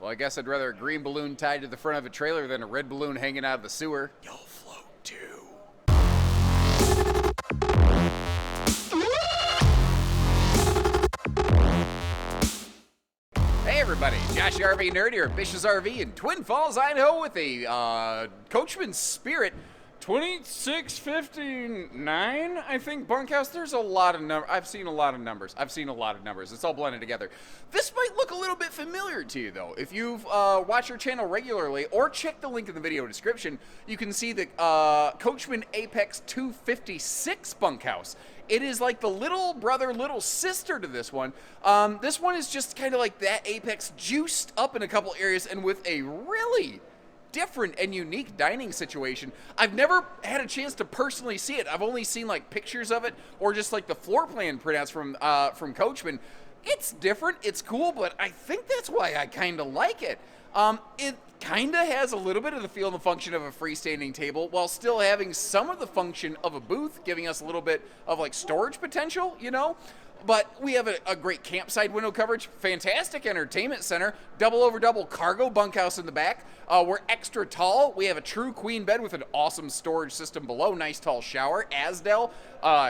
Well, I guess I'd rather a green balloon tied to the front of a trailer than a red balloon hanging out of the sewer. You'll float too. Hey everybody, Josh the RV Nerd here at Bishs RV in Twin Falls, Idaho with a Coachman Spirit 2659, I think, bunkhouse. There's a lot of numbers. I've seen a lot of numbers. It's all blended together. This might look a little bit familiar to you, though. If you've watched our channel regularly or check the link in the video description, you can see the Coachmen Apex 256 bunkhouse. It is like the little brother, little sister to this one. This one is just kind of like that Apex juiced up in a couple areas and with a really different and unique dining situation. I've never had a chance to personally see it. I've only seen like pictures of it or just like the floor plan printouts from Coachmen. It's different, it's cool, but I think that's why I kind of like it. It kind of has a little bit of the feel and the function of a freestanding table while still having some of the function of a booth, giving us a little bit of like storage potential, you know? But we have a great campsite window coverage, fantastic entertainment center, double over double cargo bunkhouse in the back. We're extra tall. We have a true queen bed with an awesome storage system below, nice tall shower, Azdel,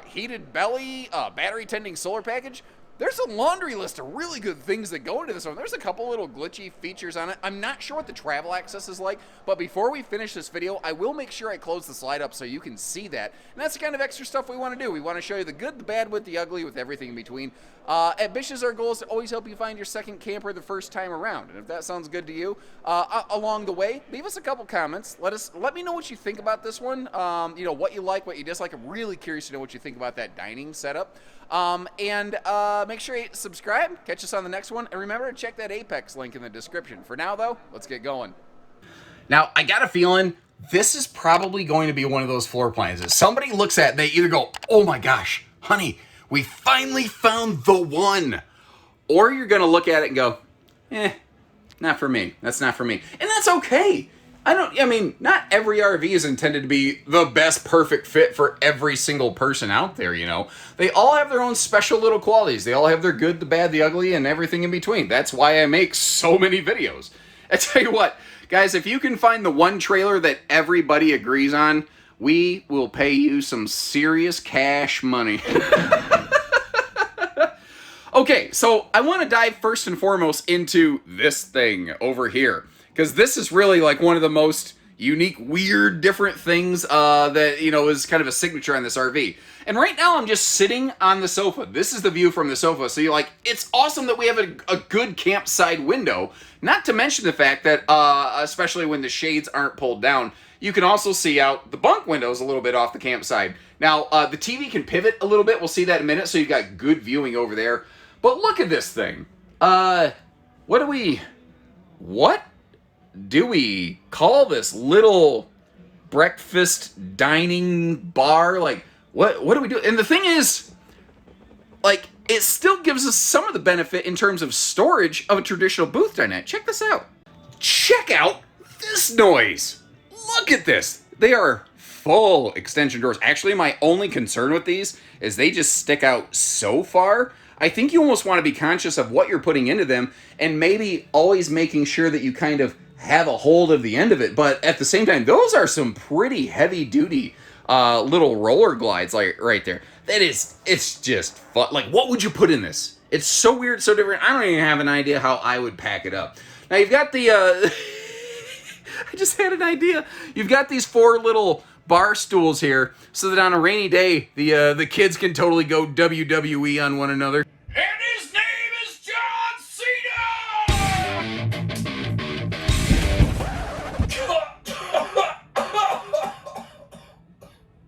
heated belly, battery tending solar package. There's a laundry list of really good things that go into this one. There's a couple little glitchy features on it. I'm not sure what the travel access is like, but before we finish this video, I will make sure I close the slide up so you can see that. And that's the kind of extra stuff we want to do. We want to show you the good, the bad, with the ugly, with everything in between. At Bishs, our goal is to always help you find your second camper the first time around. And if that sounds good to you, along the way, leave us a couple comments. Let me know what you think about this one. You know, what you like, what you dislike. I'm really curious to know what you think about that dining setup. Make sure you subscribe, catch us on the next one, and remember to check that Apex link in the description. For now, though, let's get going. Now, I got a feeling this is probably going to be one of those floor plans that somebody looks at and they either go, oh my gosh, honey, we finally found the one. Or you're going to look at it and go, not for me. That's not for me. And that's okay. I mean, not every RV is intended to be the best perfect fit for every single person out there, you know. They all have their own special little qualities. They all have their good, the bad, the ugly, and everything in between. That's why I make so many videos. I tell you what, guys, if you can find the one trailer that everybody agrees on, we will pay you some serious cash money. Okay, so I want to dive first and foremost into this thing over here, because this is really like one of the most unique, weird, different things that, you know, is kind of a signature on this RV. And right now I'm just sitting on the sofa. This is the view from the sofa. So you're like, it's awesome that we have a good campside window. Not to mention the fact that, especially when the shades aren't pulled down, you can also see out the bunk windows a little bit off the campside. Now, the TV can pivot a little bit. We'll see that in a minute. So you've got good viewing over there. But look at this thing. What do we call this little breakfast dining bar? Like, what do we do? And the thing is, like, it still gives us some of the benefit in terms of storage of a traditional booth dinette. Check this out. Check out this noise. Look at this. They are full extension doors. Actually, my only concern with these is they just stick out so far. I think you almost want to be conscious of what you're putting into them and maybe always making sure that you kind of have a hold of the end of it. But at the same time, those are some pretty heavy duty little roller glides like right there. It's just fun. Like, what would you put in this? It's so weird, so different. I don't even have an idea how I would pack it up. Now you've got the I just had an idea. You've got these four little bar stools here so that on a rainy day the kids can totally go WWE on one another. And his name is John Cena!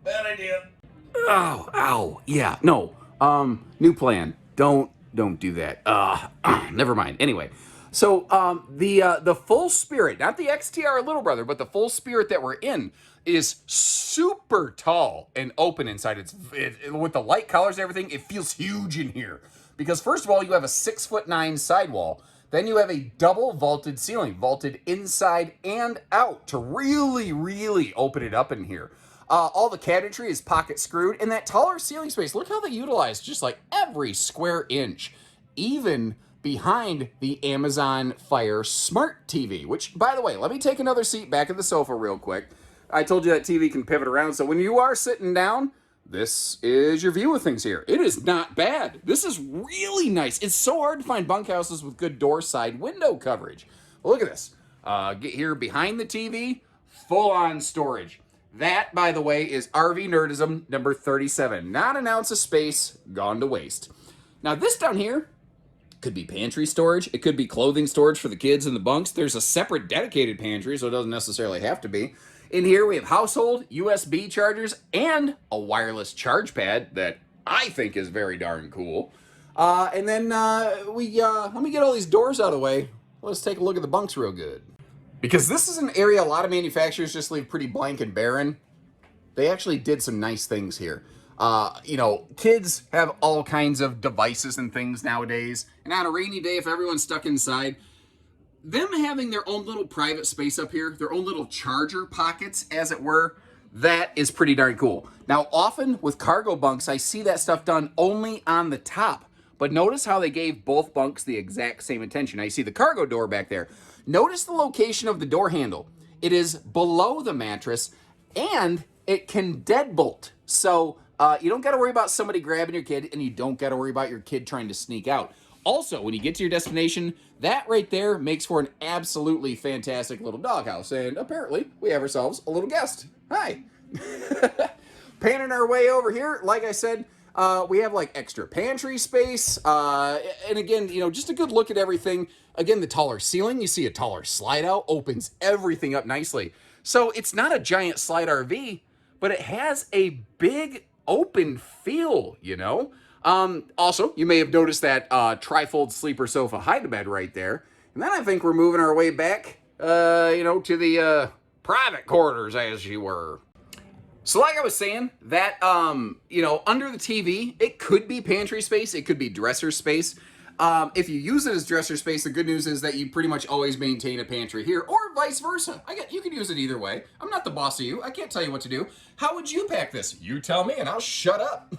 Bad idea. Oh, ow. Yeah, no. New plan. Don't do that. Never mind. Anyway, so the full spirit, not the XTR little brother, but the full spirit that we're in is super tall and open inside. With the light colors and everything, it feels huge in here. Because first of all, you have a 6'9" sidewall. Then you have a double vaulted ceiling, vaulted inside and out to really, really open it up in here. All the cabinetry is pocket screwed, and that taller ceiling space, look how they utilize just like every square inch. Even behind the Amazon Fire Smart TV, which, by the way, let me take another seat back at the sofa real quick. I told you that TV can pivot around, so when you are sitting down, this is your view of things here. It is not bad. This is really nice. It's so hard to find bunkhouses with good door side window coverage. But look at this. Get here behind the TV, full-on storage. That, by the way, is RV Nerdism number 37. Not an ounce of space gone to waste. Now, this down here could be pantry storage. It could be clothing storage for the kids in the bunks. There's a separate dedicated pantry, so it doesn't necessarily have to be. In here, we have household, USB chargers, and a wireless charge pad that I think is very darn cool. And then let me get all these doors out of the way. Let's take a look at the bunks real good. Because this is an area a lot of manufacturers just leave pretty blank and barren. They actually did some nice things here. You know, kids have all kinds of devices and things nowadays. And on a rainy day, if everyone's stuck inside, them having their own little private space up here, their own little charger pockets, as it were, that is pretty darn cool. Now, often with cargo bunks, I see that stuff done only on the top. But notice how they gave both bunks the exact same attention. Now, you see the cargo door back there. Notice the location of the door handle. It is below the mattress, and it can deadbolt. So you don't got to worry about somebody grabbing your kid, and you don't got to worry about your kid trying to sneak out. Also, when you get to your destination, that right there makes for an absolutely fantastic little doghouse. And apparently, we have ourselves a little guest. Hi. Panning our way over here, like I said, we have like extra pantry space. And again, you know, just a good look at everything. Again, the taller ceiling, you see a taller slide out, opens everything up nicely. So it's not a giant slide RV, but it has a big open feel, you know? Also, you may have noticed that trifold sleeper sofa hide-to-bed right there. And then I think we're moving our way back, you know, to the private quarters, as you were. So like I was saying, that, you know, under the TV, it could be pantry space, it could be dresser space. If you use it as dresser space, the good news is that you pretty much always maintain a pantry here, or vice versa. You can use it either way. I'm not the boss of you. I can't tell you what to do. How would you pack this? You tell me and I'll shut up.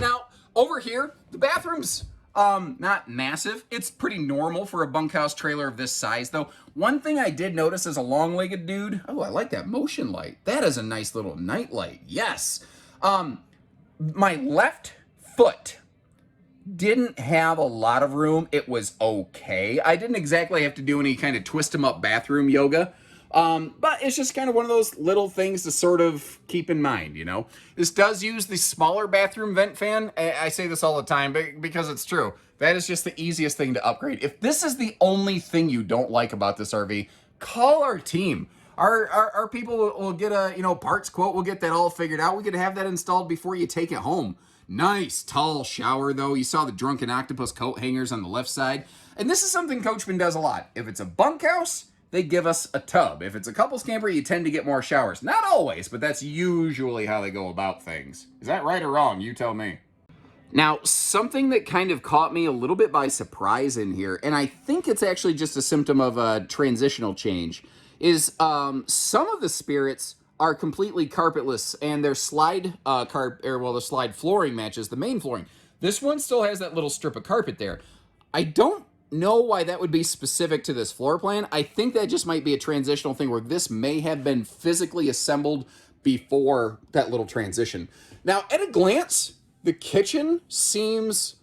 Now, over here, the bathroom's not massive. It's pretty normal for a bunkhouse trailer of this size, though. One thing I did notice as a long-legged dude, oh, I like that motion light. That is a nice little night light. Yes. My left foot didn't have a lot of room. It was okay. I didn't exactly have to do any kind of twist 'em up bathroom yoga. But it's just kind of one of those little things to sort of keep in mind, you know. This does use the smaller bathroom vent fan. I say this all the time because it's true. That is just the easiest thing to upgrade. If this is the only thing you don't like about this RV, call our team. Our people will get a, you know, parts quote. We'll get that all figured out. We could have that installed before you take it home. Nice tall shower, though. You saw the drunken octopus coat hangers on the left side. And this is something Coachmen does a lot. If it's a bunkhouse, they give us a tub. If it's a couples camper, you tend to get more showers. Not always, but that's usually how they go about things. Is that right or wrong? You tell me. Now, something that kind of caught me a little bit by surprise in here, and I think it's actually just a symptom of a transitional change, is some of the spirits are completely carpetless, and their slide the slide flooring matches the main flooring. This one still has that little strip of carpet there. I don't know why that would be specific to this floor plan. I think that just might be a transitional thing where this may have been physically assembled before that little transition. Now, at a glance, the kitchen seems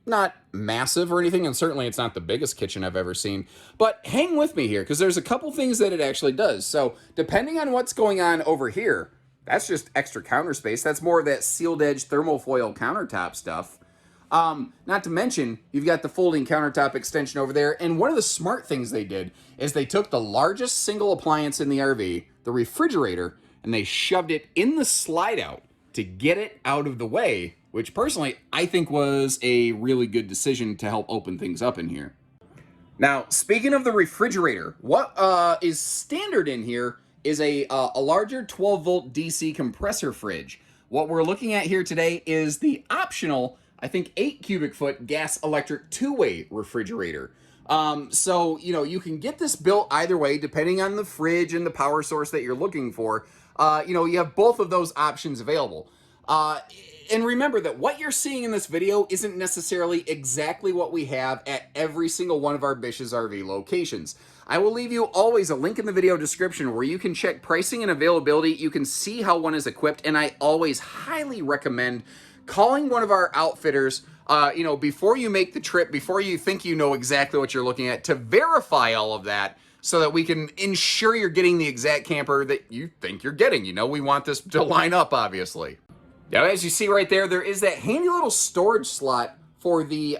not massive or anything, and certainly it's not the biggest kitchen I've ever seen. But hang with me here, because there's a couple things that it actually does. So depending on what's going on over here, that's just extra counter space. That's more of that sealed edge thermal foil countertop stuff. Not to mention, you've got the folding countertop extension over there. And one of the smart things they did is they took the largest single appliance in the RV, the refrigerator, and they shoved it in the slide out to get it out of the way, which personally I think was a really good decision to help open things up in here. Now, speaking of the refrigerator, what is standard in here is a larger 12-volt DC compressor fridge. What we're looking at here today is the optional, I think, 8 cubic foot gas electric two-way refrigerator. So, you know, you can get this built either way, depending on the fridge and the power source that you're looking for. You know, you have both of those options available. And remember that what you're seeing in this video isn't necessarily exactly what we have at every single one of our Bishs RV locations. I will leave you always a link in the video description where you can check pricing and availability. You can see how one is equipped, and I always highly recommend calling one of our outfitters, before you make the trip, before you think you know exactly what you're looking at, to verify all of that so that we can ensure you're getting the exact camper that you think you're getting. We want this to line up, obviously. Now, as you see right there is that handy little storage slot for the,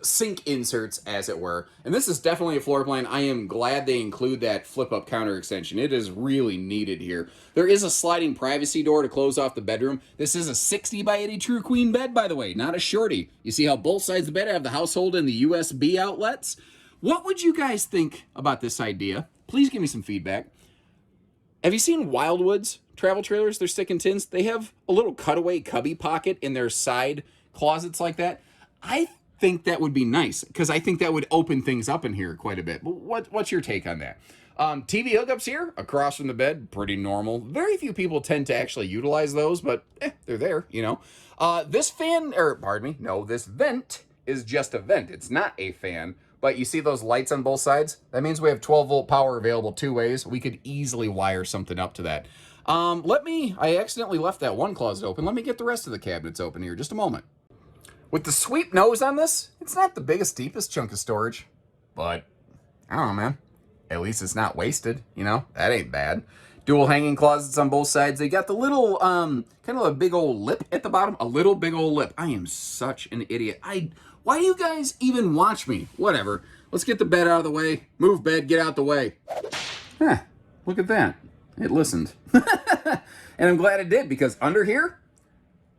sink inserts, as it were. And this is definitely a floor plan. I am glad they include that flip-up counter extension. It is really needed here. There is a sliding privacy door to close off the bedroom. This is a 60 by 80 true queen bed, by the way, not a shorty. You see how both sides of the bed have the household and the USB outlets? What would you guys think about this idea? Please give me some feedback. Have you seen Wildwood's travel trailers? They're sticking tins. They have a little cutaway cubby pocket in their side closets like that. I think that would be nice because I think that would open things up in here quite a bit. What's your take on that? TV hookups here across from the bed, pretty normal. Very few people tend to actually utilize those, but they're there, This this vent is just a vent. It's not a fan. But you see those lights on both sides? That means we have 12-volt power available two ways. We could easily wire something up to that. I accidentally left that one closet open. Let me get the rest of the cabinets open here. Just a moment. With the sweep nose on this, it's not the biggest, deepest chunk of storage. But, I don't know, man. At least it's not wasted, That ain't bad. Dual hanging closets on both sides. They got the little, kind of a big old lip at the bottom. A little big old lip. I am such an idiot. Why do you guys even watch me? Whatever. Let's get the bed out of the way. Move, bed, get out the way. Look at that. It listened. And I'm glad it did, because under here,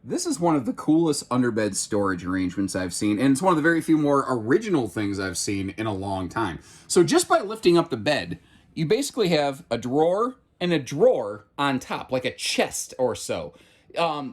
this is one of the coolest underbed storage arrangements I've seen, and it's one of the very few more original things I've seen in a long time. So just by lifting up the bed, you basically have a drawer and a drawer on top, like a chest or so.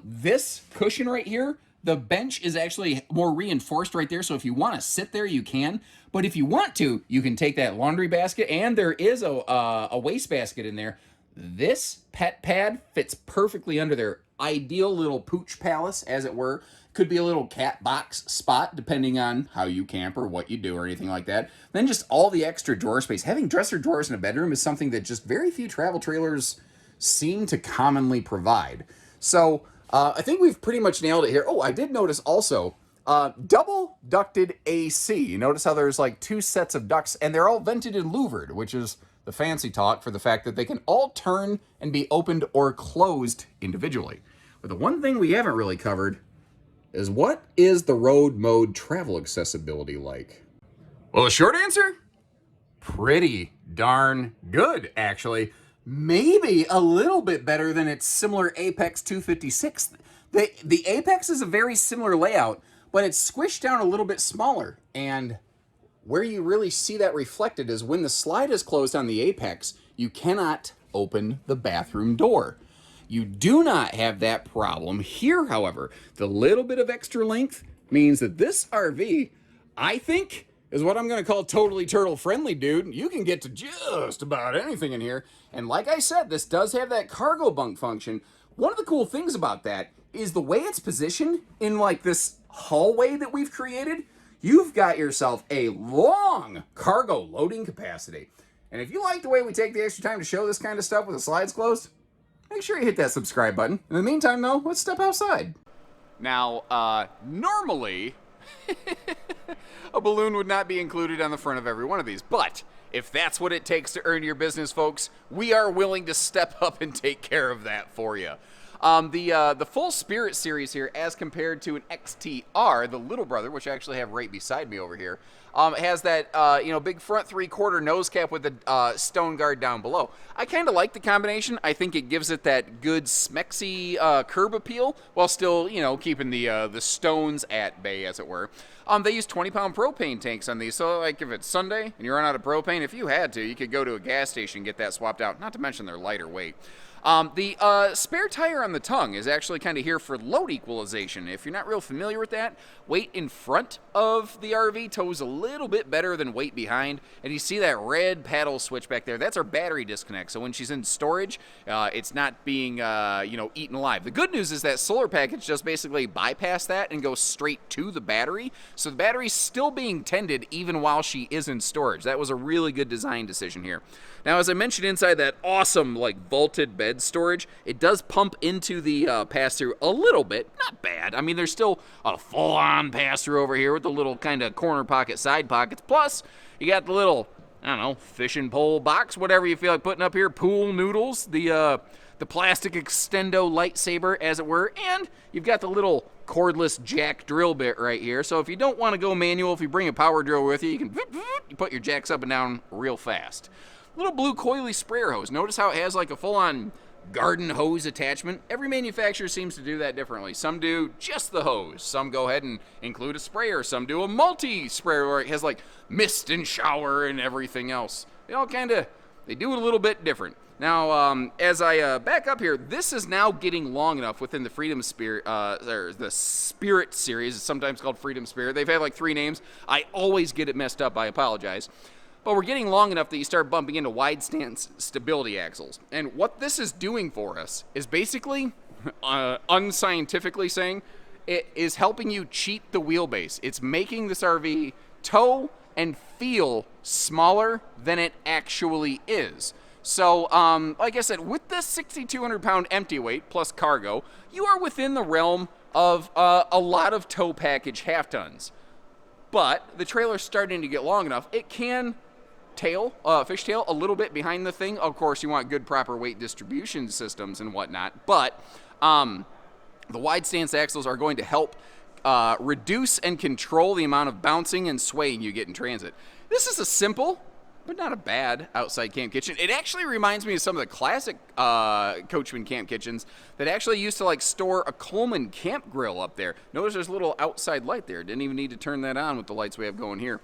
This cushion right here, the bench is actually more reinforced right there, so if you want to sit there, you can. But if you want to, you can take that laundry basket, and there is a waste basket in there. This pet pad fits perfectly under their ideal little pooch palace, as it were. Could be a little cat box spot, depending on how you camp or what you do or anything like that. Then just all the extra drawer space. Having dresser drawers in a bedroom is something that just very few travel trailers seem to commonly provide. So I think we've pretty much nailed it here. Oh, I did notice also double ducted AC. You notice how there's like two sets of ducts, and they're all vented and louvered, which is the fancy talk for the fact that they can all turn and be opened or closed individually. But the one thing we haven't really covered is, what is the road mode travel accessibility like? Well, the short answer? Pretty darn good, actually. Maybe a little bit better than its similar Apex 256. The Apex is a very similar layout, but it's squished down a little bit smaller. And where you really see that reflected is when the slide is closed on the Apex, you cannot open the bathroom door. You do not have that problem here, however. The little bit of extra length means that this RV, I think, is what I'm going to call totally turtle friendly, dude. You can get to just about anything in here. And like I said, this does have that cargo bunk function. One of the cool things about that is the way it's positioned in like this hallway that we've created. You've got yourself a long cargo loading capacity. And if you like the way we take the extra time to show this kind of stuff with the slides closed, make sure you hit that subscribe button. In the meantime, though, let's step outside. Now, normally, a balloon would not be included on the front of every one of these, but if that's what it takes to earn your business, folks, we are willing to step up and take care of that for you. The full Spirit series here, as compared to an XTR, the little brother, which I actually have right beside me over here, has that, big front 3/4 nose cap with the stone guard down below. I kind of like the combination. I think it gives it that good smexy curb appeal while still, keeping the stones at bay, as it were. They use 20-pound propane tanks on these, so like if it's Sunday and you run out of propane, if you had to, you could go to a gas station and get that swapped out, not to mention they're lighter weight. The spare tire on the tongue is actually kind of here for load equalization. If you're not real familiar with that, weight in front of the RV tows a little bit better than weight behind. And you see that red paddle switch back there. That's our battery disconnect. So when she's in storage, it's not being, eaten alive. The good news is that solar package just basically bypass that and goes straight to the battery. So the battery's still being tended even while she is in storage. That was a really good design decision here. Now, as I mentioned, inside that awesome, vaulted bed storage, it does pump into the pass-through a little bit. Not bad. I mean, there's still a full-on pass-through over here with the little kind of corner pocket, side pockets. Plus, you got the little, fishing pole box, whatever you feel like putting up here, pool noodles, the plastic extendo lightsaber, as it were, and you've got the little cordless jack drill bit right here. So if you don't want to go manual, if you bring a power drill with you, you put your jacks up and down real fast. Little blue coily sprayer hose. Notice how it has like a full-on garden hose attachment. Every manufacturer seems to do that differently. Some do just the hose. Some go ahead and include a sprayer. Some do a multi-sprayer where it has like mist and shower and everything else. They do it a little bit different. Now, as I back up here, this is now getting long enough within the Freedom Spirit, or the Spirit series. It's sometimes called Freedom Spirit. They've had like 3 names. I always get it messed up. I apologize. But we're getting long enough that you start bumping into wide stance stability axles. And what this is doing for us is basically, unscientifically saying, it is helping you cheat the wheelbase. It's making this RV tow and feel smaller than it actually is. So, like I said, with this 6,200-pound empty weight plus cargo, you are within the realm of a lot of tow package half-tons. But the trailer's starting to get long enough, it can fishtail a little bit behind the thing. Of course, you want good proper weight distribution systems and whatnot, but the wide stance axles are going to help reduce and control the amount of bouncing and swaying you get in transit. This is a simple, but not a bad outside camp kitchen. It actually reminds me of some of the classic Coachmen camp kitchens that actually used to store a Coleman camp grill up there. Notice there's a little outside light there. Didn't even need to turn that on with the lights we have going here.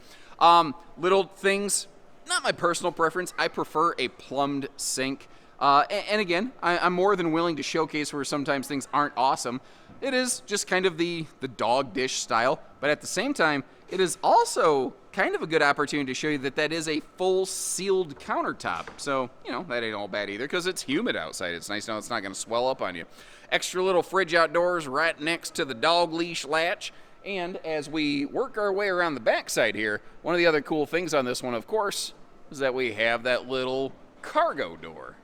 Little things. Not my personal preference. I prefer a plumbed sink. And again, I'm more than willing to showcase where sometimes things aren't awesome. It is just kind of the dog dish style, but at the same time, it is also kind of a good opportunity to show you that is a full sealed countertop. So, that ain't all bad either because it's humid outside. It's nice to know it's not going to swell up on you. Extra little fridge outdoors right next to the dog leash latch. And as we work our way around the backside here, one of the other cool things on this one, of course, is that we have that little cargo door.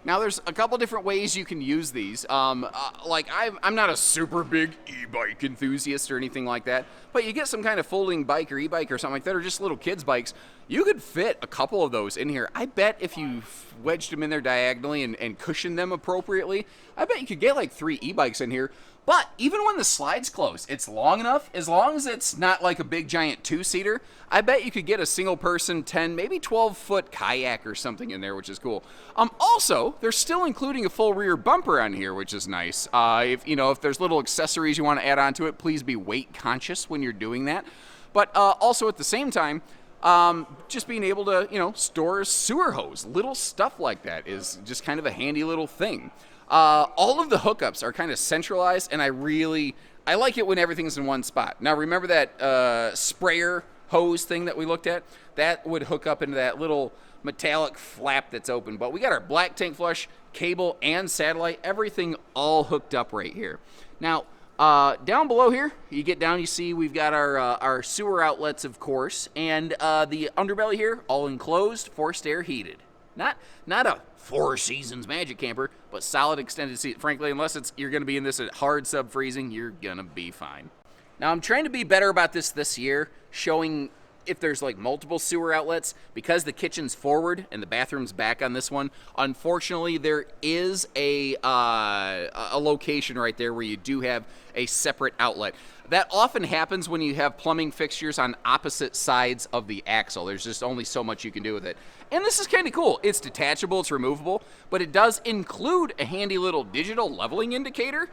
Now, there's a couple different ways you can use these. I'm not a super big e-bike enthusiast or anything like that, but you get some kind of folding bike or e-bike or something like that, or just little kids' bikes, you could fit a couple of those in here. I bet if you wedged them in there diagonally and cushioned them appropriately, I bet you could get like 3 e-bikes in here. But even when the slide's closed, it's long enough. As long as it's not like a big giant 2-seater, I bet you could get a single person 10, maybe 12-foot kayak or something in there, which is cool. Also, they're still including a full rear bumper on here, which is nice. If there's little accessories you want to add onto it, please be weight conscious when you're doing that. But also at the same time, just being able to, store a sewer hose, little stuff like that is just kind of a handy little thing. All of the hookups are kind of centralized, and I like it when everything's in one spot. Now, remember that sprayer hose thing that we looked at? That would hook up into that little metallic flap that's open. But we got our black tank flush, cable, and satellite, everything all hooked up right here. Now, down below here, you get down, you see we've got our sewer outlets, of course, and the underbelly here, all enclosed, forced air heated. Not a Four Seasons Magic Camper, but solid extended seat. Frankly, unless you're going to be in this at hard sub-freezing, you're going to be fine. Now, I'm trying to be better about this year, showing if there's multiple sewer outlets. Because the kitchen's forward and the bathroom's back on this one, unfortunately, there is a location right there where you do have a separate outlet. That often happens when you have plumbing fixtures on opposite sides of the axle. There's just only so much you can do with it. And this is kind of cool. It's detachable, it's removable, but it does include a handy little digital leveling indicator.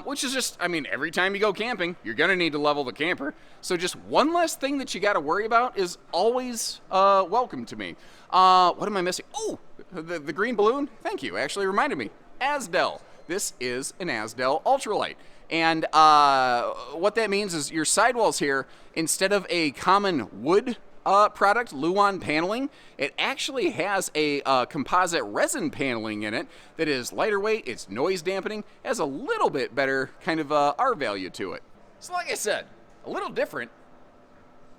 which is just, I mean, every time you go camping, you're going to need to level the camper. So just one less thing that you got to worry about is always welcome to me. What am I missing? Oh, the green balloon? Thank you. Actually reminded me. Azdel. This is an Azdel Ultralite. And what that means is your sidewalls here, instead of a common wood product, Luan paneling, it actually has a composite resin paneling in it that is lighter weight, it's noise dampening, has a little bit better kind of R value to it. So like I said, a little different.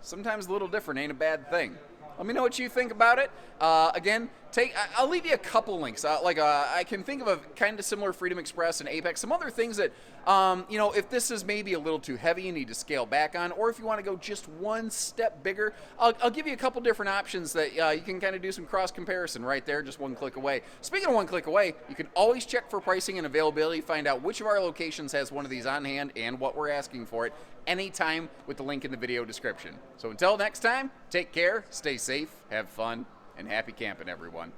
Sometimes a little different ain't a bad thing. Let me know what you think about it. Again, I'll leave you a couple links. I can think of a kind of similar Freedom Express and Apex, some other things that, if this is maybe a little too heavy, you need to scale back on, or if you want to go just one step bigger, I'll give you a couple different options that you can kind of do some cross comparison right there, just one click away. Speaking of one click away, you can always check for pricing and availability, find out which of our locations has one of these on hand and what we're asking for it anytime with the link in the video description. So until next time, take care, stay safe, have fun, and happy camping, everyone.